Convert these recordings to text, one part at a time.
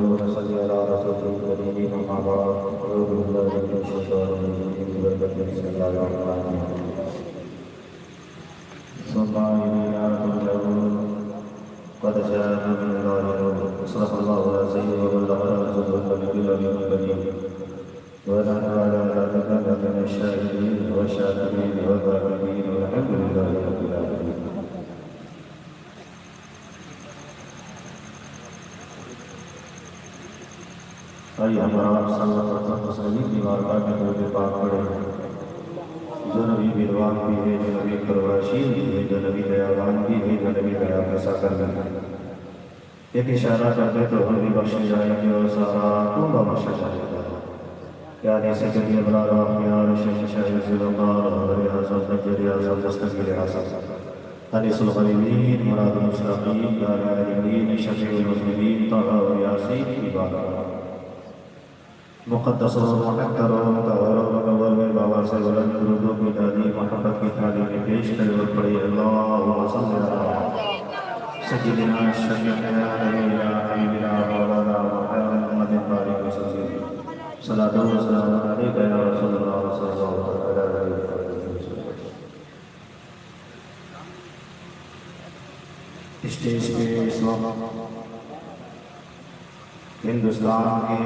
ونصلي على رسوله الكريم أما بعد أعوذ بالله من الشيطان الرجيم بسم الله الرحمن الرحيم ثم إلينا ترجعون قد جاءكم من الله نور صدق الله العظيم وبلغ رسوله النبي الكريم ونحن على ذلك من الشاهدين والشاكرين والذاكرين والحمد لله رب العالمين. آئیے ہمارا صلی اللہ علیہ وسلم کی بارگاہ میں درود پاک پڑھے جو نبی بیروان بھی ہے، جو نبی قرباشین بھی ہے، جو نبی دیاوان بھی ہے، جو نبی دیا کا ساکر بھی ہے. ایک اشارہ کرتے تو ہم بھی بخشے جائیں گے اور سارا کنبہ بخشا جائے گا. کیا دیسے کریے بلا راہمیان شیخ شاہد زلمار حضر حضر نجری حضر دستگیر حضر حدیث الغریبین مراد المسلمین دار علیمین شفیع المسلمین طاہر و یاسین کی بارگاہ مقدس و محتر و مطہر و منور میں بابا سے بلند درود و تعلیم محبت کی تعلیم پیش کرے اور پڑھے. اللہم صلی اللہ سیدنا شفیعنا نبینا حبیبنا مولانا محمد بارک وسلم صلاۃ و سلام علیک یا رسول اللہ صلی اللہ علیہ وسلم. اسٹیج پہ اس وقت ہندوستان کے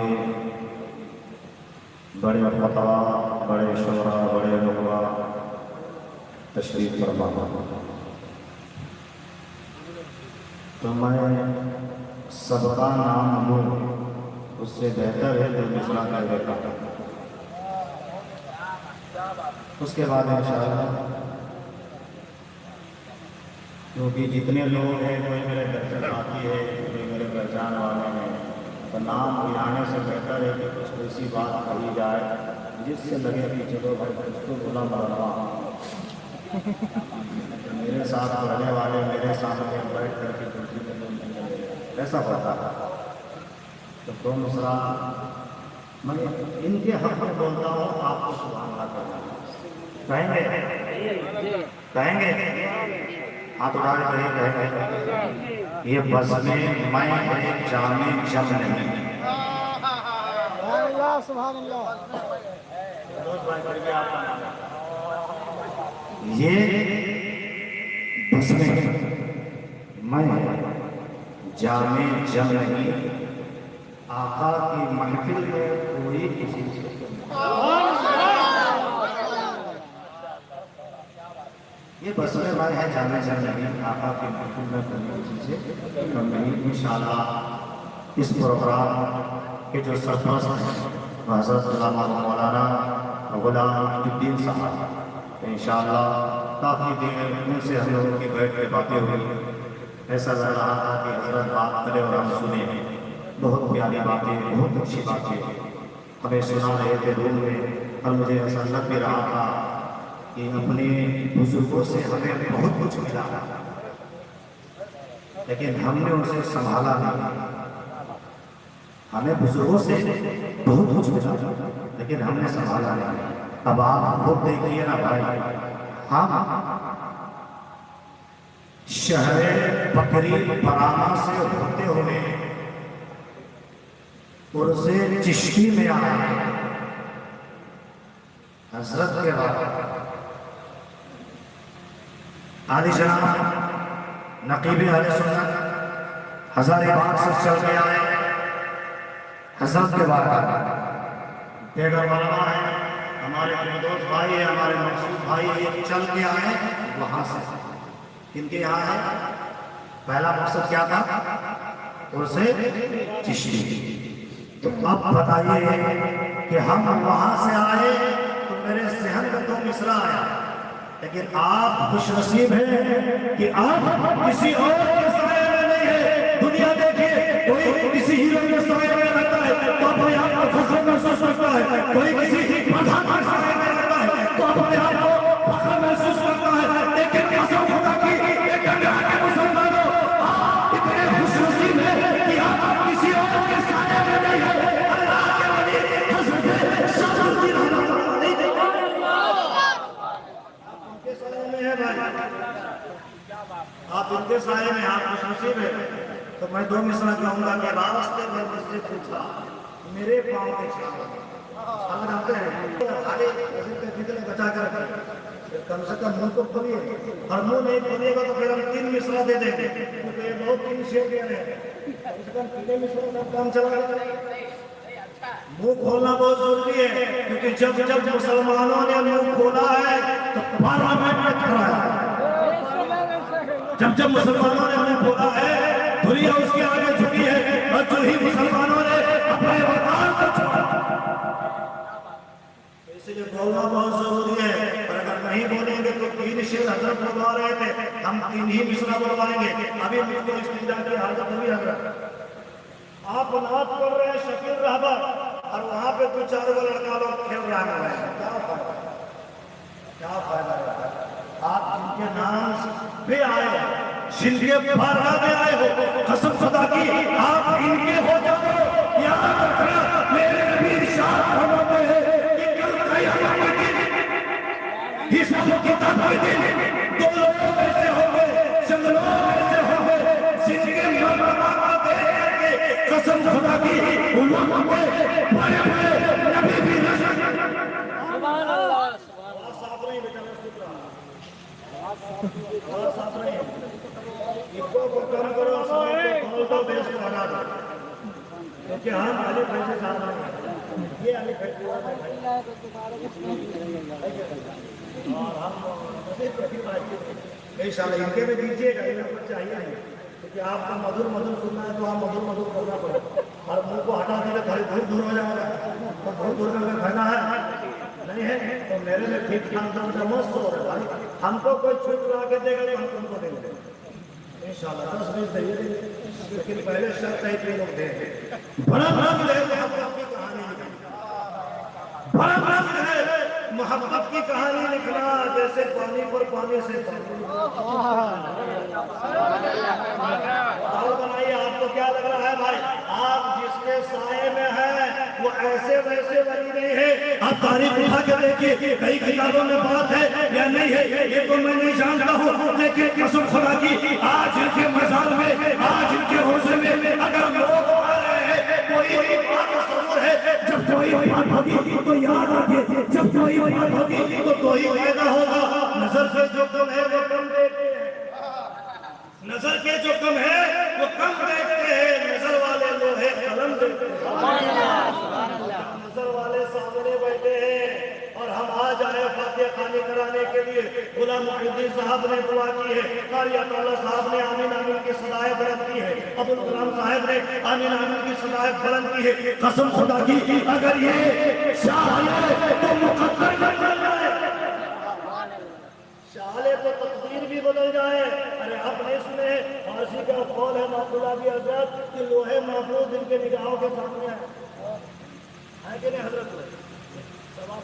بڑے فتوا، بڑے شعراء، بڑے نخبہ تشریف فرما. تو میں سب کا نام لوں اس سے بہتر ہے تو مصرع کر دیتا ہوں. اس کے بعد انشاءاللہ کیونکہ جتنے لوگ ہیں کوئی میرے درشن آتی ہے، کوئی میرے پہچان والے ہیں، تو نام ملانے سے بہتر ہے کہ کچھ ایسی بات کہی جائے جس سے لگے کہ چلو بھائی کچھ تو بلا مرحبا میرے ساتھ رہنے والے میرے سامنے بیٹھ کر کے کرسی پہ ایسا ہوتا ہے. تو دو مصرع میں ان کے حق میں بولتا ہوں، آپ کو سبحان اللہ کرنا کہیں گے ہاتھ اٹھا کے کہیں گے یہ بس میں جامع جم نہیں. سبحان اللہ. یہ بس میں جامع جم نہیں. آقا کی محفل میں کوئی کسی سے یہ بس میں ہے جامع جم نہیں. آقا کی محفل میں کوئی کسی سے کم نہیں. انشاءاللہ اس پروگرام کے جو سرپرست ہیں حضرت علامہ مولانا غلام الدین صاحب، انشاءاللہ کافی دیر ان سے ہم لوگوں کی بیٹھ کے باتیں ہوئی. ایسا لگ رہا تھا کہ حضرت بات کرے اور ہم سنیں. بہت پیاری باتیں، بہت اچھی باتیں ہمیں سنا رہے تھے روم میں. اور مجھے ایسا لگ بھی رہا تھا کہ اپنے بزرگوں سے ہمیں بہت کچھ ملا، لیکن ہم نے اسے سنبھالا نہیں. ہمیں بزرگوں سے بہت کچھ ملا لیکن ہم نے سنبھالا نہیں. اب آپ خود دیکھیے نا بھائی، ہم شہر بکری پرانا سے ہوتے ہوئے عرض چشتی میں آئے حضرت کے بعد عالی جناب نقیب اہل سنت ہزاریباغ سے چل کے آئے حضرت کے بعد. دیگر علماء ہیں، ہمارے دوست بھائی ہیں، ہمارے مقصود بھائی ہیں، چل کے آئے وہاں سے. کن کے یہاں ہے؟ پہلا مقصد کیا تھا؟ عرص چشتی. تو اب بتائیے کہ ہم وہاں سے آئے تو میرے ذہن میں تو مصرع آیا، لیکن آپ خوش نصیب ہیں کہ آپ کسی اور کے سائے میں نہیں ہے. دنیا دیکھیے، کوئی کسی ہیرو کے سائے میں رہتا ہے تو اپنے آپ کو فخر محسوس کرتا ہے، کوئی کسی پٹھان کے سائے میں رہتا ہے تو اپنے آپ کو فخر محسوس کرتا ہے. لیکن قسم خدا کی ایک انڈیا کے مسلمانوں، آپ اتنے خوش نصیب ہیں کہ آپ کسی اور کے سائے میں نہیں ہے. اللہ کے ولی حضرت شاہ جی رحمۃ اللہ علیہ آپ ان کے سائے میں ہیں بھائی، آپ ان کے سائے میں، آپ خوش نصیب ہیں. تو میں 2 مصرع کہوں گا کہ واسطے میں مجھ سے پوچھا میرے پاؤں کے چھاؤ ہم جانتے ہیں ہمارے عزت کے فکر بچا کر رکھیں کم سے کم منہ کو کھولیے اور منہ نہیں کھولے گا تو پھر ہم 3 مصرع دے دیں گے کیونکہ یہ بہت 3 شعر دے رہے ہیں اس کا 3 مصرع سب کام چلا گیا منہ کھولنا بہت ضروری ہے کیونکہ جب مسلمانوں نے منہ کھولا ہے تو پارلیمنٹ میں کھڑا ہے جب مسلمانوں نے منہ کھولا ہے دنیا اس کے آگے جھکی ہے اور جو ہی مسلمانوں نے اپنے وطن کو چھوڑا اس لیے بولنا بہت ضروری ہے اور اگر نہیں بولیں گے تو 3 شعر حضرت بلوا رہے تھے ہم 3 ہی مصرع بلوائیں گے ابھی مجھ کو استنجا کی حاجت نہیں حضرت آپ نعت پڑھ رہے ہیں شکیل رہبر اور وہاں پہ 2-4 لڑکا لوگ کھیل رہا ہے کیا فائدہ ہے آپ جن کے نام پہ آئے ہو جن کے بارگاہ میں آئے ہو قسم خدا کی آپ ان کے ہو جاؤ یاد رکھنا میرے نبی ارشاد فرماتے ہیں کہ کل قیامت کے دن حساب و کتاب کے دن 2 لوگوں میں سے ہوں گے جنگلوں میں سے ہوں گے جن کے مرمہ دے قسم خدا کی ان لوگوں میں بڑے بڑے نبی بھی نظر سبحان اللہ صاف نہیں بیٹا صاف نہیں کو کم کرو سوال کو بیس کو ہٹا دو کیونکہ ہم علی بھائی سے ساتھ ہیں یہ علی بھائی اور ہم مزید رکھی بھائی انشاءاللہ ان کے بھی دیجیے گا یہ پر چاہیے نہیں کیونکہ آپ کا مدھر سننا ہے تو آپ مدھر کرنا پڑے اور منہ کو ہٹا دیں گے دور دور ہو جائے گا تو بہت دور کر کے کھانا ہے نہیں ہے تو میرے میں ٹھیک ٹھاک مست ہو رہا ہے ہم کو کوئی چھوٹ لا کے دے گا تو ہم تم کو دیں گے انشاءاللہ 10 بیس دے دیں لیکن پہلے شرط ہے کہ لوگ دیں بڑا رنگ ہے محبت کی کہانی لکھنا بڑا رنگ ہے محبت کی کہانی لکھنا جیسے پانی پر پانی سے اور بنائیے آپ کو کیا لگ رہا ہے بھائی آپ جس کے سائے میں ہیں وہ ایسے ویسے ولی نہیں ہے آپ تاریخ اٹھا کے دیکھیے کئی کتابوں میں بات ہے یا نہیں ہے یہ تو میں نہیں جانتا ہوں لیکن قسم خدا کی آج ان کے مزار میں آج ان کے حوضے میں اگر لوگ آ رہے ہیں کوئی بات تصور ہے جب کوئی بات ہوگی تو یاد رکھیے جب کوئی بات ہوگی تو ہی فائدہ ہوگا نظر سے جو کم ہے وہ کم دیکھتے ہیں نظر کے جو کم ہے وہ کم دیکھتے ہیں نظر والے لوہے قلم دیکھتے ہیں نظر والے سامنے بیٹھے ہیں اور ہم آج آئے فاتحہ خوانی کرانے کے لیے غلام محی الدین صاحب نے دعا کی ہے قاری عطاءاللہ صاحب نے آمین آمین کی صدائے بلند کی ہے ابوالکلام صاحب نے آمین آمین کی صدائے بلند کی ہے قسم خدا کی اگر یہ شاہ ہے تو مقدر بدل جائے شاہ تو تقدیر بھی بدل جائے ارے آپ نے سنے فارسی کا قول ہے ماقولابی حضرت کہ لوہے محفوظ ان کے نگاہوں کے سامنے ہے کہ نہیں حضرت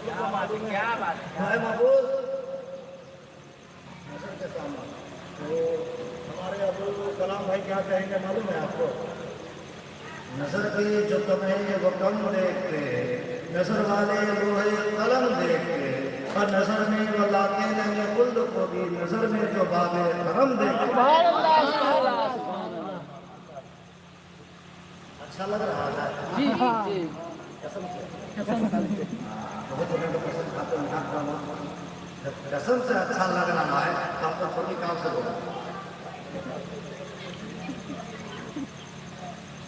کیا بات ہے محفوظ نظر کے سامنے تو ہمارے ابوالکلام بھائی کیا کہیں گے معلوم ہے آپ کو نظر کے جو کم ہے وہ کم دیکھتے نظر والے لوہے قلم دیکھتے اور نظر میں جو لاتے ہیں خلد کو بھی نظر میں جو باب حرم دیکھتے اچھا لگ رہا ہے قسم سے اچھا لگ رہا ہے آپ کو چھوٹی کام سے بولا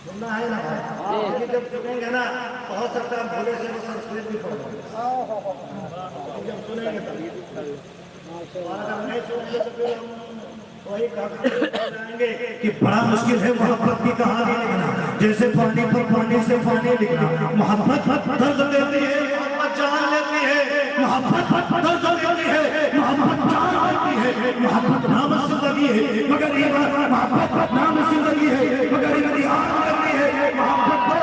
سننا ہے نا بھائی جب سنیں گے نا تو ہو سکتا ہے بھولے سے وہ سنسکرت بھی پڑھ لیں جب سنیں گے تو اگر نہیں سنیں گے تو پھر ہم وہی کہیں گے کہ بڑا مشکل ہے محبت کی کہانی لکھنا جیسے پانی پر پانی سے پانی لکھنا محبت درد دیتی ہے محبت جان لیتی ہے محبت درد دیتی ہے محبت جان لیتی ہے محبت نام زندگی ہے مگر یہ محبت نام زندگی ہے مگر یہ یاد کرتی ہے محبت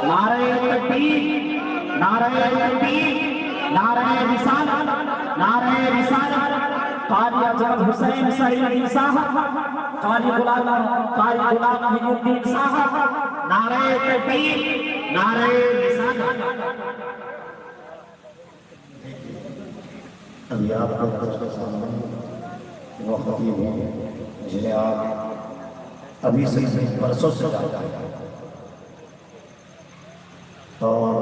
نعرہ تکبیر نعرہ تکبیر نعرہ رسالت نعرہ رسالت قاری اجمل حسین سعیدی صاحب، قاری غلام محی الدین صاحب، نعرہ تکبیر، نعرہ رسالت۔ ابھی آپ کے سامنے وہ خطیب ہیں جنہیں آپ ابھی سے برسوں سے جاتا ہے، اور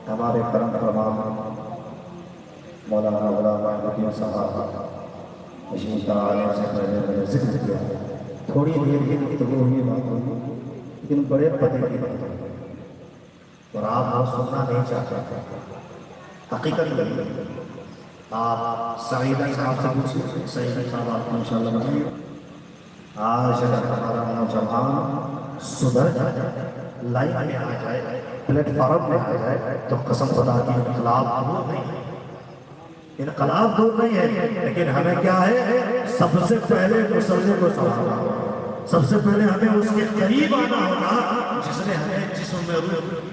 ہمارے کرم فرما مولانا غلام محی الدین صاحب تشریف آنے سے پہلے میں نے ذکر کیا، تھوڑی دیر کی گفتگو ہوئی بات ہوئی، لیکن بڑے پتے کی بات ہوئی اور آپ وہ سننا نہیں چاہتے۔ حقیقت یہ آپ سعیدہ صاحب سے پوچھیں، سعیدہ صاحب آپ کو انشاءاللہ بتائیں، آج اگر ہمارا نوجوان سدھر جائے، لائن میں آ جائے، پلیٹ فارم میں آ جائے، تو قسم خدا کی انقلاب دور نہیں ہے، انقلاب دور نہیں ہے، لیکن ہمیں کیا ہے، سب سے پہلے مسلسل کو سنبھالنا، سب سے پہلے ہمیں اس کے قریب آنا ہوگا جس نے ہمیں جسم میں روح،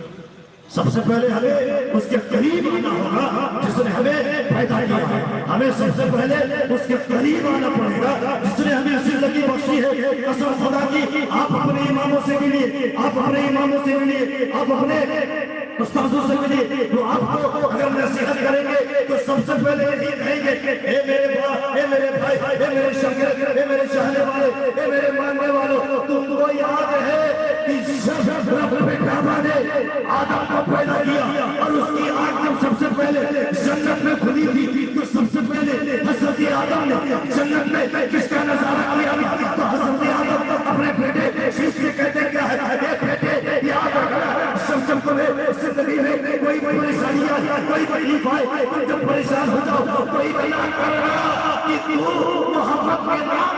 سب سے پہلے ہمیں اس کے قریب آنا ہوگا جس نے ہمیں پیدا کیا ہے، ہمیں سب سے پہلے اس کے قریب آنا پڑے گا جس نے ہمیں زندگی بخشی ہے۔ قسم خدا کی آپ اپنے اماموں سے ملیے، آپ اپنے اماموں سے ملیے، آپ اپنے استاذوں سے ملیے، تو آپ کو اگر نصیحت کریں گے تو سب سے پہلے یہی کہیں گے، اے میرے باپ، اے میرے بھائی، اے میرے شاگرد، اے میرے چاہنے والے، اے میرے ماننے والوں، تم کو یاد ہے کہ جب رب بیٹا نے آدم کو پیدا کیا اور اس کی آنکھ جب سب سے پہلے جنت میں کھلی تھی تو سب سے پہلے حضرت آدم نے جنت میں کس کا نظارہ کیا؟ تو حضرت آدم اپنے بیٹے شیش سے کہتے کیا ہے، اے بیٹے یاد رکھنا جب تمہیں زندگی میں کوئی پریشانی آئے، کوئی تکلیف آئے، تم جب پریشان ہو جاؤ تو بیان کرنا کہ تو محمد کے نام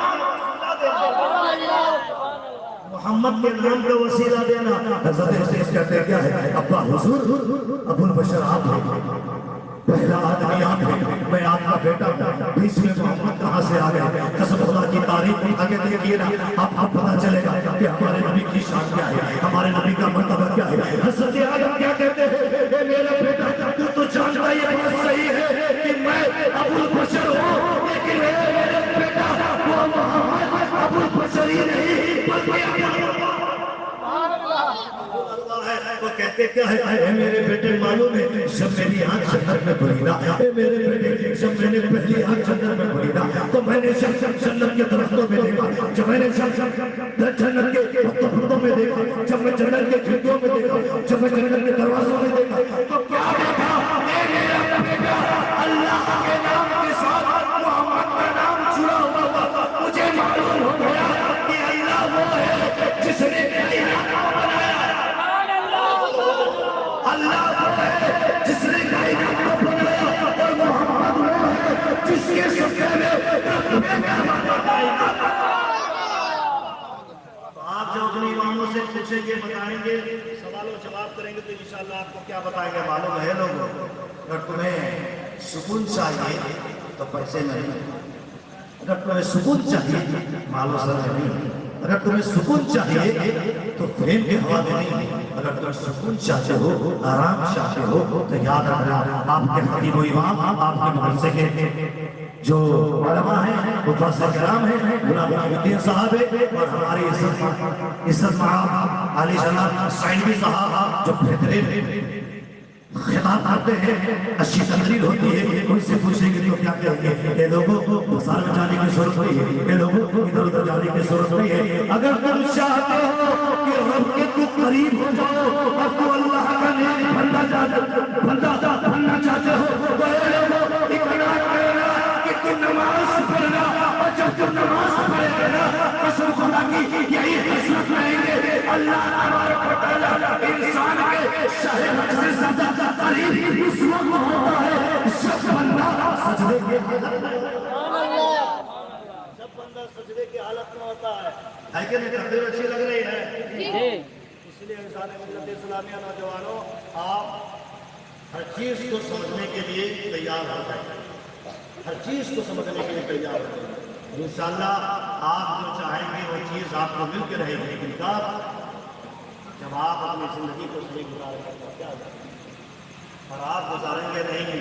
محمد کے نام کا وسیلہ دینا۔ حضرت حسین کہتے کیا ہے، ابا حضور ابو البشر آپ ہیں، پہلا آدمی آپ ہیں، میں آپ کا بیٹا ہوں، بیچ میں محمد کہاں سے آ گیا؟ قسم خدا کی تاریخ آگے دیکھیے نا، آپ پتہ چلے گا کہ ہمارے نبی کی شان کیا ہے، ہمارے نبی کا مرتبہ کیا ہے۔ حضرت آدم کیا کہتے ہیں، اے میرا بیٹا تو جانتا یہ بات صحیح ہے کہ میں ابو البشر ہوں، لیکن اے میرے بیٹا وہ محمد ابو البشر ہی نہیں بلکہ وہ کہتے کیا ہے، اے میرے بیٹے معلوم ہے جب میری آنکھ جنت میں کھلی نا، اے میرے بیٹے جب میں نے پہلی آنکھ جنت میں کھلی نا تو میں نے جنت کے درختوں میں دیکھا، جب میں نے جنت کے پتوں میں دیکھا، جب میں جنت کے کھڑکیوں میں دیکھا، جب میں جنت کے دروازوں میں دیکھا تو کیا دیکھا، اے میرا بیٹا اللہ کے نام کے ساتھ محمد کا نام جڑا ہوا تھا۔ مجھے معلوم ہو گیا کہ اللہ وہ ہے جس نے کائنات کو بنایا، اللہ وہ ہے جس نے کائنات کو بنایا، اور محمد وہ ہے جس کے صدقے میں رب نے کائنات۔ تو آپ جو اپنے اماموں سے پوچھیں گے، بتائیں گے، سوال و جواب کریں گے تو انشاءاللہ آپ کو کیا بتائیں گے معلوم ہے لوگوں، اگر تمہیں سکون چاہیے تو پیسے نہیں، اگر تمہیں سکون چاہیے مال و سر نہیں، اگر تمہیں سکون چاہیے تو فیم کے حوالے نہیں، اگر تمہیں سکون چاہتے ہو، آرام چاہتے ہو تو یاد رکھنا آپ کے خطیب و امام، آپ کے مدرسے کے جو علماء ہیں، مفسر کرام ہیں، غلام محی الدین صاحب ہیں، اور ہماری عزت مآب علی جناب سعیدی صاحب جو بہترین خطاب کرتے ہیں، اچھی تقریر ہوتی ہے، ان سے پوچھیں گے تو کیا کہیں گے، اے لوگوں کو بازار میں جانے کی ضرورت نہیں ہے، اے لوگوں کو ادھر ادھر جانے کی ضرورت نہیں ہے، اگر تم چاہتے ہو کہ رب کے تو قریب ہو جاؤ اور تو اللہ کا نیک بندہ بننا چاہتے ہو تو اے لوگوں اتنا کرنا کہ تم نماز پڑھنا، اور جب تم نماز پڑھے گا نا قسم خدا کی یہی حسرت رہیں گے، اللہ تبارک و تعالی انسان کے شہر سے زیادہ قریب اس وقت ہوتا ہے جب بندہ سجدے کے حالت میں ہوتا ہے کہ نہیں؟ تقریر اچھی لگ رہی ہے، اس لیے انسان ملت اسلامیہ نوجوانوں آپ ہر چیز کو سمجھنے کے لیے تیار ہو جائیں، ہر چیز کو سمجھنے کے لیے تیار ہو جائیں، انشاءاللہ آپ جو چاہیں گے وہ چیز آپ کو مل کے رہے گی، لیکن جب آپ اپنی زندگی کو صحیح گزاریں گے اور آپ گزاریں گے نہیں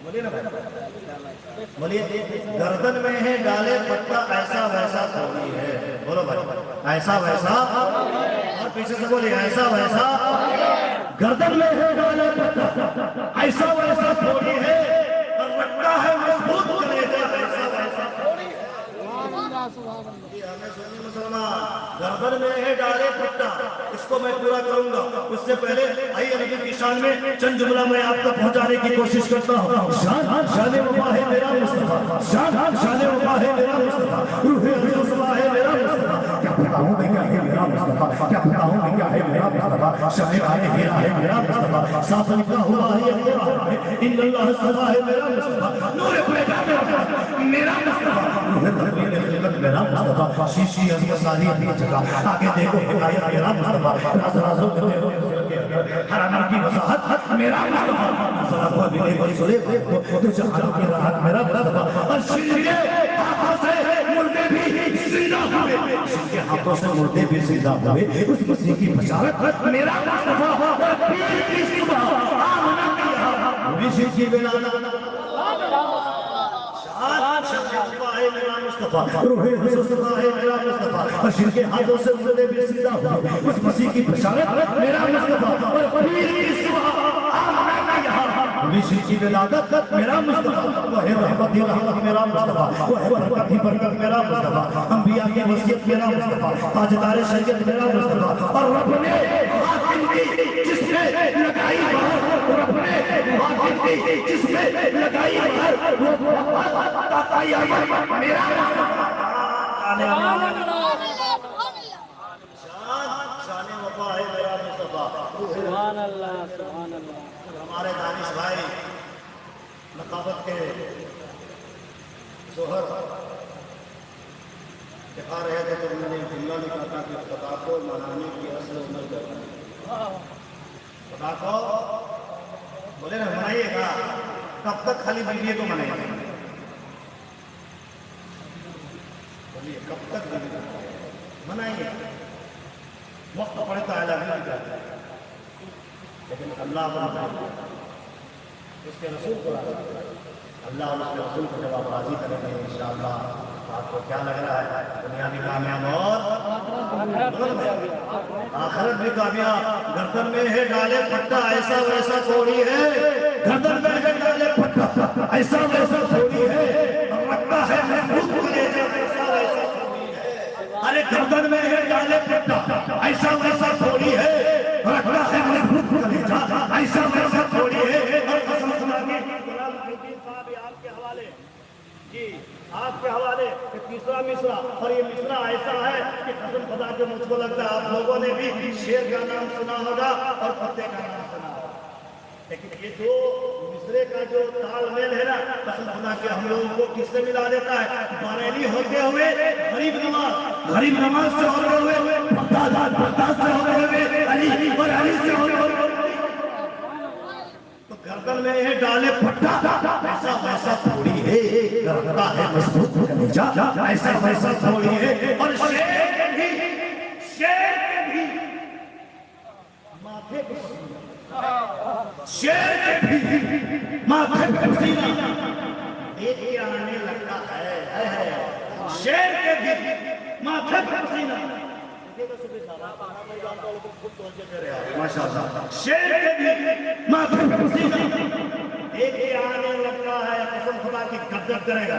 بولیے نا بولیے گردن میں ہے ڈالے پٹا ایسا ویسا تھوڑی ہے بولو بھائی ایسا ویسا اور پیچھے سے بولیے ایسا ویسا گردن میں ہے ڈالے پٹا ایسا ویسا تھوڑی ہے اور رکھتا ہے مضبوط کلیجہ ایسا ویسا تھوڑی ہے ہمیں سنی مسلمان گردن میں ہے ڈالے پٹا اس کو میں پورا کروں گا اس سے پہلے آئیے نبی کی شان میں چند جملہ میں آپ کو پہنچانے کی کوشش کرتا ہوں شان وفا ہے میرا مصطفیٰ شان وفا ہے میرا مصطفیٰ روح مصطفیٰ ہے میرا مصطفیٰ کیا بتاؤں میں کیا ہے میرا مصطفیٰ کیا بتاؤں میں کیا ہے میرا مصطفیٰ شان آئے ہیرا ہے میرا مصطفیٰ صاف لکھا ہوا ہے ان اللہ صفا ہے میرا مصطفیٰ نور پیدا میرا مصطفیٰ روح تقویر خلقت میرا مصطفیٰ شیشی عظمت ساری اپنی جگہ آگے دیکھو حکایت میرا مصطفیٰ راز رازوں کے ہر عمر کی وضاحت میرا مصطفیٰ ذرا کو بھی دیکھو سلے تو جہانوں کی راحت میرا مصطفیٰ اور شیر کے ہاتھوں سے مردے بھی زندہ ہوئے شیر کے ہاتھوں سے مردے بھی زندہ ہوئے اس مسیح کی بشارت میرا مصطفیٰ پیر کی صبح آمنہ کیا بھی شیر کی بلانا میرا مصطفیٰ روح مصطفیٰ ہے میرا مصطفیٰ بشیر کے ہاتھوں سے مردے بھی زندہ ہوئے اس مسیح کی بشارت میرا مصطفیٰ اور پیر کی صبح آمنہ کیا بشیر کی ولادت میرا مصطفیٰ وہ ہے رحمت ہی رحمت میرا مصطفیٰ وہ ہے برکت ہی برکت میرا مصطفیٰ انبیاء کی وصیت میرا مصطفیٰ تاجدار شریعت میرا مصطفیٰ اور رب نے حاکم کی جس میں لگائی مہر رب نے حاکم کی جس میں لگائی مہر وہ عطائی میرا شان وفا ہے میرا مصطفیٰ سبحان اللہ سبحان اللہ ہمارے دانش بھائی نقابت کے ظہر دکھا رہے تھے تو میں نے جملہ لکھا تھا کہ خدا کو منانے کی اصل عمر کرنا خدا کو بولے نا منائیے گا کب تک خالی بیوی کو منائیے گا بولیے کب تک بیوی کو منائیے وقت پڑتا ہے لگنے جاتا ہے لیکن اللہ بنا اس کے رسول کو اللہ اور اس کے رسول کو جب آپ راضی کریں گے انشاءاللہ آپ کو کیا لگ رہا ہے دنیا بھی کامیاب اور آخرت بھی کامیاب گردن میں ہے ڈالے پٹا ایسا ویسا تھوڑی ہے گردن میں ہے ڈالے پٹا ایسا ویسا تھوڑی ہے رکھتا ہے مضبوط کلیجہ ایسا ویسا تھوڑی ہے ارے گردن میں ہے ڈالے پٹا ایسا ویسا تھوڑی ہے رکھتا ہے مضبوط کلیجہ ایسا ویسا تھوڑی ہے اور قسم خدا کی غلام الدین صاحب آپ کے حوالے جی آپ کے حوالے تیسرا مصرع اور یہ مصرع ایسا ہے کہ قسم خدا کے مجھ کو لگتا ہے آپ لوگوں نے بھی شیر کا نام سنا ہوگا اور پتے کا نام سنا ہوگا لیکن یہ جو مصرے کا جو تال میل ہے نا قسم خدا کے ہم لوگوں کو کس سے ملا دیتا ہے بریلی ہوتے ہوئے غریب نماز سے ہوتے ہوئے بغداد سے ہوتے ہوئے علی اور علی سے ہوتے ہوئے تو گردن میں ہے ڈالے پٹا ایسا ویسا تھوڑی ہے رکھتا ہے مضبوط کلیجہ ایسا ویسا تھوڑی ہے اور شیر کے بھی ماتھے پہ شیر کے بھی ماتھے پہ پسینہ دیکھ کے آنے لگتا ہے شیر کے بھی ماتھے پہ پسینہ شیر کے بھی ماتھے پہ پسینہ دیکھ کے آنے لگتا ہے قسم خدا کی گدگد کرے گا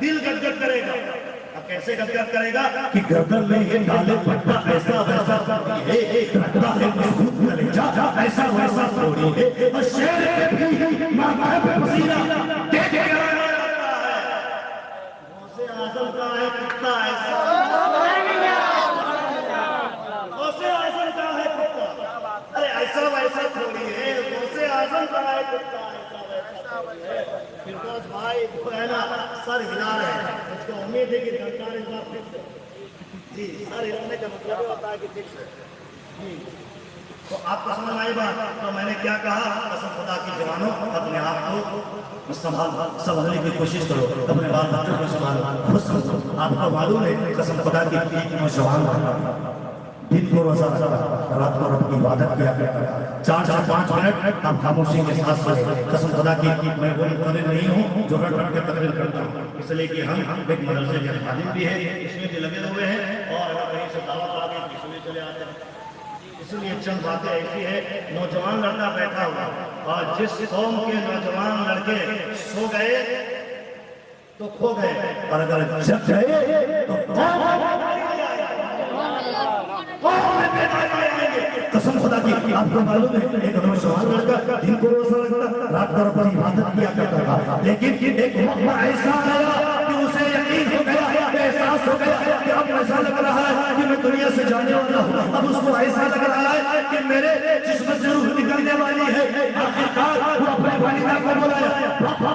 دل گدگد کرے گا کیسے گدگد کرے گا کہ گردن میں یہ ڈالے پٹا ایسا ویسا رکھتا ہے مضبوط کلیجہ ایسا ویسا تھوڑی ہے اور شیر کے بھی ماتھے پہ پسینہ دیکھ کے آنے لگتا ہے غوث اعظم کا ہے کتا ایسا غوث اعظم کا ہے کتا ارے ایسا ویسا تھوڑی ہے غوث اعظم کا ہے کتا ایسا ویسا تھوڑی ہے فردوس بھائی جو ہے نا سر ہلا رہے ہیں اس کو امید ہے کہ درکار اس بات فکس ہے جی سر ہلانے کا مطلب ہوتا ہے کہ فکس ہے جی تو آپ کو سمجھ آئی بات تو میں نے کیا کہا قسم خدا کی جوانوں اپنے آپ کو سنبھالنے کی کوشش کرو اپنے بال بچوں کو سنبھالو خود سمجھو آپ کو معلوم ہے قسم خدا کی نوجوان دن کو روزہ رکھتا تھا، رات کو رب کی عبادت کیا کرتا تھا۔ 4 سے 5 منٹ ہم خاموشی کے ساتھ پڑھے۔ قسم خدا کی میں وہ مقرر نہیں ہوں جو رٹ کے تقریر کرتا ہوں، اس لیے کہ ہم ایک مدرسے کے خادم بھی ہیں، اس میں بھی لگے ہوئے ہیں، اور اگر کہیں سے دعوت آ گئی اس میں چلے آتے ہیں۔ اس لیے چند باتیں ایسی ہے، نوجوان لڑکا بیٹھا ہوا اور جس قوم کے نوجوان لڑکے سو گئے تو کھو گئے، اور اگر جگ گئے تو قوم میں بیداری آئیں گے۔ قسم خدا کی آپ کو معلوم ہے ایک نوجوان لڑکا دن کو روزہ رکھتا، رات کو رب کی عبادت کیا کرتا تھا، لیکن ایک وقت ایسا آیا کہ اسے یقین ہو گیا، احساس ہو گیا کہ اب ایسا لگ رہا ہے کہ میں دنیا سے جانے والا ہوں۔ اب اس کو ایسا لگ رہا ہے کہ میرے جسم سے روح نکلنے والی ہے۔ آخرکار وہ اپنے والدہ کو بلایا،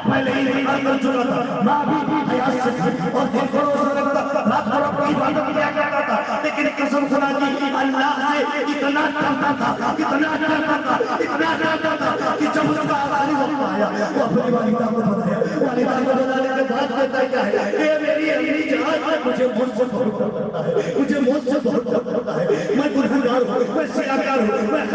پہلے ہی انکار کر چکا تھا، ماں بھی حیات سے تھی اور دن کو روزہ رکھتا، رات کو رب کی عبادت کیا کرتا تھا، لیکن قسم خدا کی اللہ سے اتنا ڈرتا تھا، اتنا ڈرتا تھا، اتنا ڈرتا تھا کہ جب اس کا آخری وقت آیا وہ اپنی والدہ کو بتایا، والدہ کو بتانے کے بعد کہتا کیا ہے، اے میری امی جان، مجھے مجھ سے بہت ڈر لگتا ہے، مجھے مجھ سے بہت ڈر لگتا ہے، میں گنہگار ہوں، میں سیاکار ہوں، میں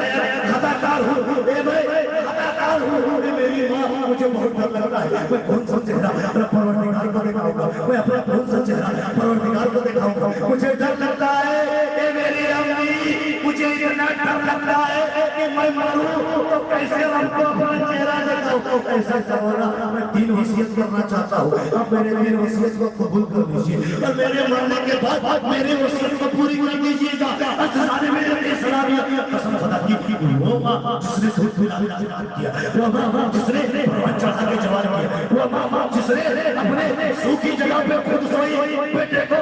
خطاکار ہوں، اے میں خطاکار ہوں، اے میری ماں مجھے بہت ڈر لگتا ہے، میں کون سا چہرہ اپنا پروردگار کو دکھاؤں گا، میں اپنا کون سا چہرہ پروردگار کو دکھاؤں گا، مجھے ڈر لگتا ہے، اے میری امی مجھے اتنا ڈر لگتا ہے کہ میں مروں تو کیسے رب کو اپنا چہرہ دکھاؤں۔ ایسا چاہونا میں 3 وصیت کرنا چاہتا ہوں، آپ میرے 3 وصیت کو قبول کر لیجیے اور میرے مرنے کے بعد میرے وصیت کو پوری کر دیجیے گا۔ اسلانے میں نے سلامیت قسم خدا کی وہ ماں جس نے دودھ پلا کے جواب کیا، وہ ماں جس نے پروان چڑھا کے جواب کیا، وہ ماں جس نے اپنے سوکھی جگہ پہ خود سوئی بیٹے کو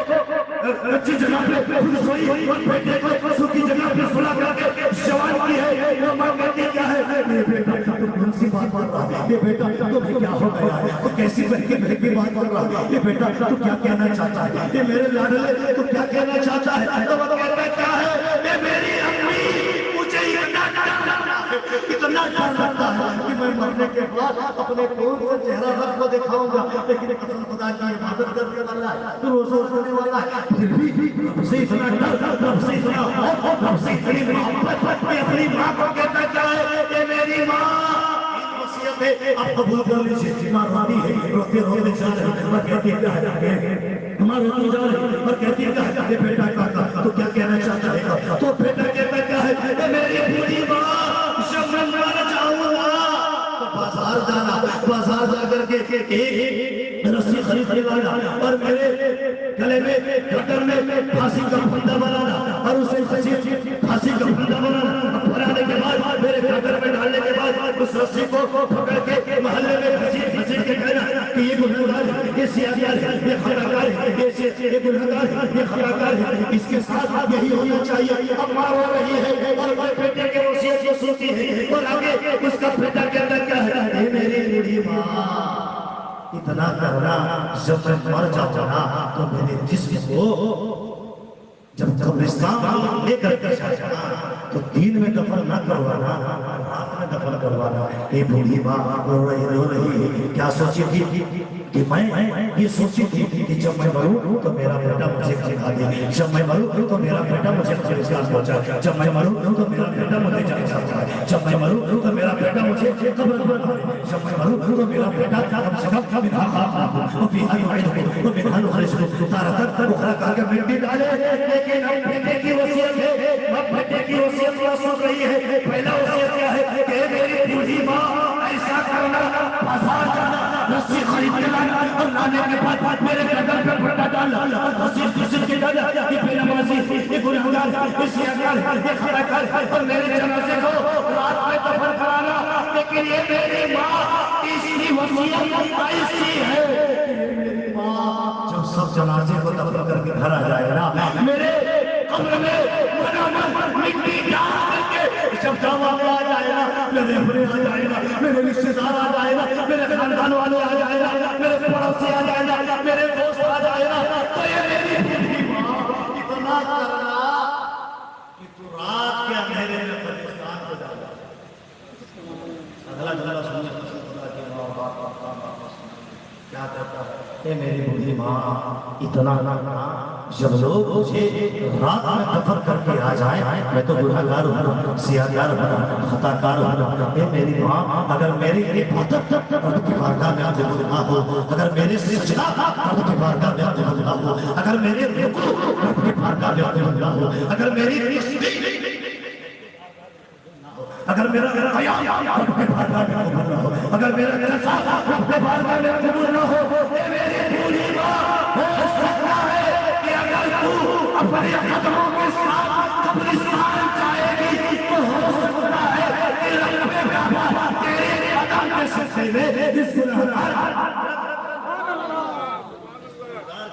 اچھی جگہ پہ خود سوئی اور بیٹے کو سوکھی جگہ پہ سلا کر کے جوان کی ہے، وہ ماں کہتی کیا ہے، میرے بیٹا تو کون سی بات کر رہا ہے، یہ بیٹا تو بھی کیا ہو گیا ہے، تو کیسی بہت بات کر رہا ہے، یہ بیٹا تو کیا کہنا چاہتا ہے، یہ میرے لاڈلے تو کیا کہنا چاہتا ہے، تو وہ کہتا کیا ہے، اے میری امی مجھے اتنا ڈر لگتا ہے کہ میں مرنے کے بعد اپنے کون سے چہرہ رب کو دکھاؤں گا، لیکن قسم خدا کی عبادت کرنے والا ہے، تو روزہ رکھنے والا ہے، پھر بھی رب سے اتنا ڈر، رب سے اتنا خوف، رب سے اتنی محبت، میں اپنی ماں کو کہتا کیا ہے، اے میری ماں آپ قبول کر لیجیے۔ ماں روتی ہے، روتے روتے جا رہے اور کہتی ہے، ماں روتی جا رہی اور کہتی ہے، یہ بیٹا کہتا تو کیا کہنا چاہتا ہے، تو بیٹا کہتا کیا ہے، اے میری بوڑھی ماں جب میں مر جاؤں گا تو بازار جانا، بازار جا کر کے ایک رسی خرید لانا اور میرے گلے میں گٹر میں پھانسی کا پھندا بنانا اور اسے پھانسی کا پھندا بنانا، بنانے کے بعد میرے گٹر میں ڈالنے کے بعد اس رسی کو پکڑ کے محلے میں گھسیٹ کے کہنا کہ یہ گنہگار ہے، یہ سیاکار ہے، یہ خطاکار ہے، یہ گنہگار ہے، یہ خطاکار ہے، اس کے ساتھ یہی ہونا چاہیے۔ اب ماں رو رہی ہے اور اپنے بیٹے کے وصیت کو سنتی ہے اور آگے اس کا بیٹا کہتا کیا ہے، اے میری بوڑھی ماں اتنا کرنا، جب میں مر جاؤں نا تو میرے جسم کو جب قبرستان لے کر کے جانا تو دین میں دفن نہ کروانا، رات میں دفن کروانا۔ اے بوڑھی ماں رو رہی کیا سوچی تھی کہ میں یہ سوچی تھی کہ جب میں مروں تو میرا بیٹا مجھے کھا دے، جب میں مروں تو میرا بیٹا مجھے قبرستان پہنچائے، جب میں مروں تو میرا بیٹا مجھے جنت پہنچائے، جب میں مروں تو میرا بیٹا مجھے قبر میں ڈالے، جب میں مروں تو میرا بیٹا کم سے کم منہا خلقناکم وفیہا نعیدکم ومنہا نخرجکم تارۃ اخری کہا کہ مٹی ڈالے، لیکن اب بیٹے کی وصیت ہے، اب بیٹے کی وصیت وہ سن رہی ہے۔ پہلا وصیت کیا ہے کہ میری بوڑھی ماں ایسا کرنا، بازار جانا، رسی خرید کے لانا اور لانے کے بعد میرے گردن پہ پھٹا ڈالنا اور غسل کے ڈالا، یہ بے نمازی، یہ گنہگار، یہ سیاکار، یہ خطاکار اور میرے جنازے کو رات میں دفن کرانا، لیکن یہ میری ماں تیسری وصیت ایسی ہے کہ میری ماں جب سب جنازے کو دفن کر کے گھر آ جائے نا، میرے قبر میں مٹی ڈال کر کے جب جواب آ جائے نا، میرے اپنے آ جائے نا، میرے رشتے دار آ جائے نا، میرے خاندان والے آ جائے نا، میرے پڑوسی آ جائے نا، میرے دوست آ جائے نا، تو یہ میری بوڑھی ماں اتنا کرنا کہ تو رات کے اندھیرے میں قبرستان کو جانا۔ اگلا جملہ سنیے، کیا کرتا ہے، اے میری بوڑھی ماں ماں اتنا جب لوگ مجھے رات میں دفن کر کے آ جائیں میں تو گناہگار ہوں، سیاہگار ہوں، خطا کار ہوں، اے میری ماں اگر میری عبادت رب کی بارگاہ میں قبول نہ ہو، اگر میرے سجدہ رب کی بارگاہ میں قبول نہ ہو، اگر میرے رکوع رب کی بارگاہ میں قبول نہ ہو، اگر میری تسبیح اگر میرا قیام رب کی بارگاہ میں قبول نہ ہو، اگر میرا جلسہ رب کی بارگاہ میں قبول نہ ہو، اے میری بھولی ماں ہو سکتا ہے کہ اگر تو اپنے قدموں کے ساتھ قبرستان جائے گی تو ہو سکتا ہے کہ رب بابا تیرے قدم کے سجدے میں اس گناہگار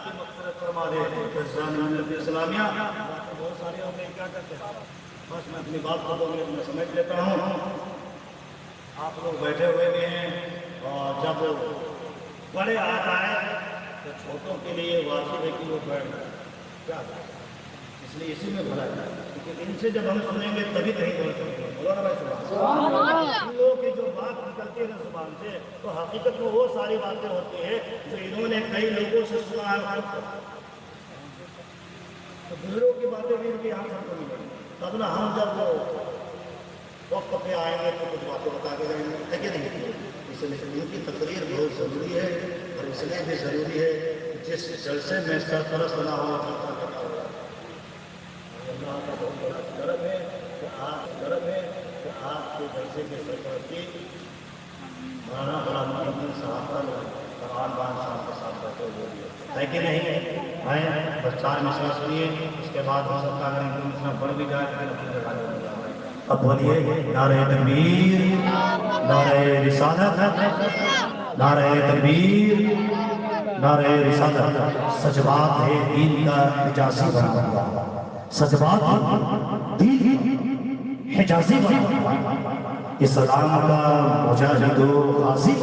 کی مغفرت فرما دے۔ اسلامیہ بہت سارے ہوتے ہیں، کیا کرتے ہیں؟ بس میں اپنی بات کو 2 منٹ میں سمجھ لیتا ہوں۔ آپ لوگ بیٹھے ہوئے بھی ہیں اور جب بڑے آ جائیں تو چھوٹوں کے لیے واجب ہے کہ وہ بیٹھ جائیں، کیا کریں؟ اس لیے اسی میں بھلا جائے، کیونکہ ان سے جب ہم سنیں گے تبھی کہیں بول سکتے ہیں۔ بولو نا بھائی سبحان اللہ۔ ان لوگوں کی جو بات نکلتی ہے نا زبان سے تو حقیقت میں وہ ساری باتیں ہوتی ہیں جو انہوں نے کئی لوگوں سے سنا ہے، تو بزرگوں کی باتیں بھی ان کی ہم سب کو ملیں گی، تب نہ ہم جب وہ وقت پہ آئیں گے تو کچھ باتیں بتا کے جائیں گے، ہے کہ نہیں؟ اس لیے ان کی تقریر بہت ضروری ہے، اور اس لیے بھی ضروری ہے جس جلسے میں سرپرست نہ ہو اللہ کا بہت بڑا کرم ہے کہ آپ کے جلسے کے سرپرستی مولانا غلام محمد صاحب قرآن بان صاحب کے ساتھ بیٹھے ہوئے ہے کہ نہیں؟ میں بس 4 مسئلہ سنیے، اس کے بعد ہو سکتا ہے اگر ان کو پڑھ بھی جائے پھر اپنی جگہ لے جائے۔ اب بولیے نعرہ تکبیر، نعرہ رسالت، نعرہ تکبیر، نعرہ رسالت۔ سچ بات ہے دین کا حجازی بنا ہوا، سچ بات ہے دین حجازی بنا ہوا، اسلام کا مجاہد و غازی،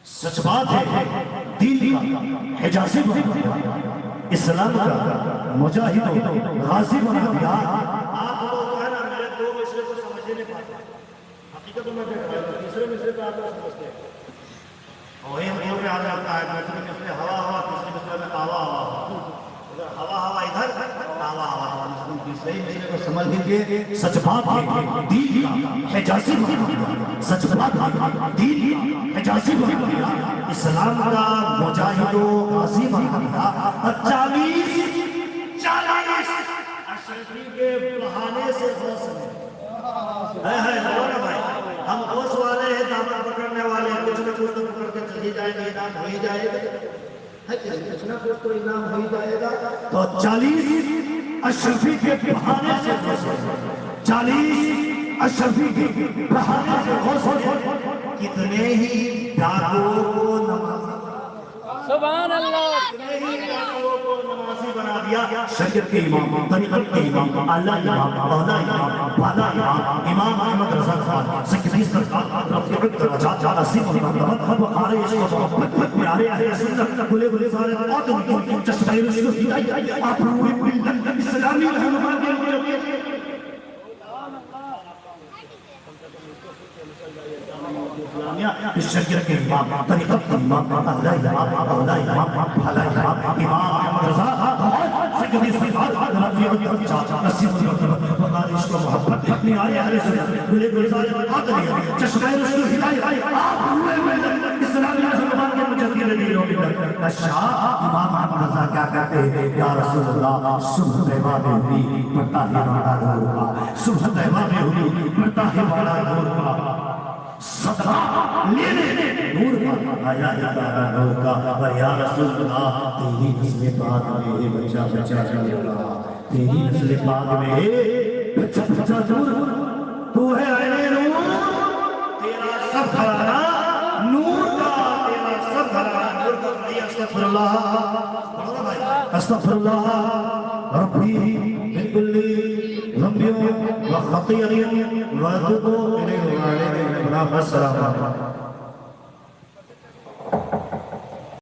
سچ بات ہے دین کا حجازی بنا دیا، اسلام کا مجاہد و غازی بنا دیا۔ آپ لوگ کہنا میرے 2 مصرے کو سمجھے نہیں پاتے، حقیقت میں تیسرے مصرے پہ آپ لوگ سمجھتے ہیں، وہی ہم لوگ پہ آ جاتا ہے دوسرے مصرے ہوا ہوا، تیسرے مصرے میں آوا ہوا، ہوا ہوا ادھر آوا ہوا، تیسرے مصرے کو سمجھ لیجیے۔ سچ بات ہے دین کا حجازی بنا دیا، سچ بات ہے دین کا حجازی بنا دیا، اسلام کا مجاہد و غازی بنا دیا۔ 40 اشرفی کے بہانے سے غوث ہے بھائی، ہم غوث والے ہیں، دامن پکڑنے والے ہیں، کچھ نہ کچھ تو پکڑ کے چلی جائے گا، انعام ہو ہی جائے گا، کچھ نہ کچھ تو انعام ہو ہی جائے گا۔ تو 40 اشرفی کے بہانے سے غوث ہے، 40 اشرفی کے بہانے سے غوث ہے، کتنے ہی ڈاکوؤں کو نمازی سبحان اللہ، کتنے ہی ڈاکوؤں کو نمازی بنا دیا۔ شریعت کے امام، طریقت کے امام، اعلیٰ امام، اولیٰ امام، بالا امام، امام احمد رضا خان سکری سرکار رفیع الدرجات عظیم المرتبہ وقار عشق و محبت پیارے اہل سنت بلے بلے سارے قادم چشمہ رسول ہدایت آپ روح ملت اسلامی رہنما کے شریعت کے امام، طریقت کے امام، اعلیٰ امام، اولیٰ امام، بالا امام، امام احمد رضا سکری سرکار رفیع الدرجات عظیم المرتبہ وقار عشق و محبت پیارے اہل سنت بلے بلے سارے قادم چشمہ رسول ہدایت آپ روح ملت اسلامی رہنما کے مجدد دین و ملت شاہ امام احمد رضا کیا کہتے ہیں؟ یا رسول اللہ صبح طیبہ میں ہوئی پڑتا ہے بڑا نور کا، صبح طیبہ میں ہوئی پڑتا ہے بڑا نور کا، صدقہ لینے نور کا آیا ادارہ نور کا، اور یا رسول اللہ تیری نسل پاک میں بچہ بچہ نور کا، تیری نسل پاک میں بچہ بچہ نور، تو ہے عین نور، تیرا سب گھرانہ نور کا، تیرا سب گھرانہ نور کا۔ استغفر اللہ استغفر اللہ ربی من کل ذنب و خطیئۃ و اتوب الیہ وعلیہ السلام۔